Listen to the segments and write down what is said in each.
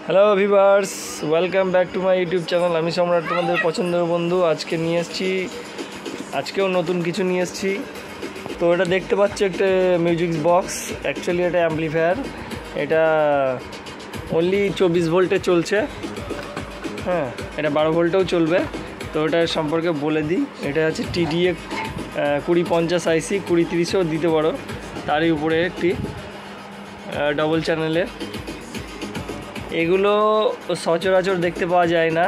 Hello viewers, welcome back to my YouTube channel. আমি সম্রাট, তোমাদের পছন্দের বন্ধু। আজকেও নতুন কিছু নিয়ে এসেছি। তো এটা দেখতে পাচ্ছ একটা মিউজিক বক্স, অ্যাকচুয়ালি এটা অ্যাম্পলিফায়ার। এটা অনলি 24 ভোল্টে চলছে। হ্যাঁ, এটা 12 ভোল্টেও চলবে। তো এটার সম্পর্কে বলে দিই। এটা হচ্ছে TDA 2050 IC, 2030ও দিতে পারো। তারই উপরে একটি ডবল চ্যানেলের। এগুলো সচরাচর দেখতে পাওয়া যায় না।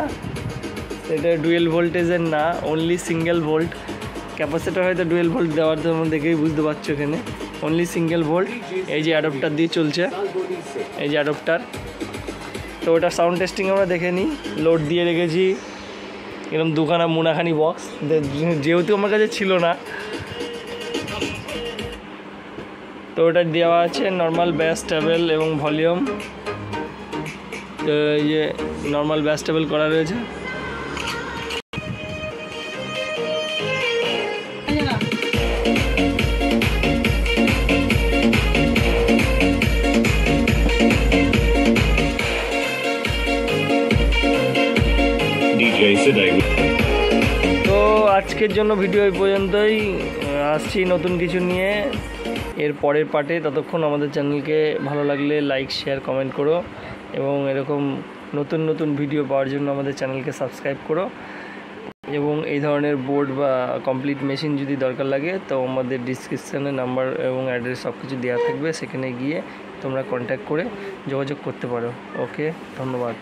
এটা ডুয়েল ভোল্টেজের না, অনলি সিঙ্গেল ভোল্ট। ক্যাপাসিটার হয়তো ডুয়েল ভোল্ট দেওয়ার জন্য দেখেই বুঝতে পারছো, এখানে অনলি সিঙ্গেল ভোল্ট। এই যে অ্যাডাপ্টার দিয়ে চলছে, এই যে অ্যাডাপ্টার। তো ওটা সাউন্ড টেস্টিং আমরা দেখে নিই। লোড দিয়ে রেখেছি এরকম দুখানা মুনাখানি বক্স, যেহেতু আমার কাছে ছিল না। তো ওটা দেওয়া আছে নর্মাল ব্যাস, ট্যাবেল এবং ভলিউম। তো এই যে নর্মাল ব্যাস টেবল করা রয়েছে। তো আজকের জন্য ভিডিও এই পর্যন্তই। আসছি নতুন কিছু নিয়ে এর পরের পার্টে। ততক্ষণ আমাদের চ্যানেলকে ভালো লাগলে লাইক, শেয়ার, কমেন্ট করো এবং এরকম নতুন নতুন ভিডিও পাওয়ার জন্য আমাদের চ্যানেলকে সাবস্ক্রাইব করো। এবং এই ধরনের বোর্ড বা কমপ্লিট মেশিন যদি দরকার লাগে তো আমাদের ডিসক্রিপশানে নাম্বার এবং অ্যাড্রেস সব কিছু দেওয়া থাকবে, সেখানে গিয়ে তোমরা কন্ট্যাক্ট করে যোগাযোগ করতে পারো। ওকে, ধন্যবাদ।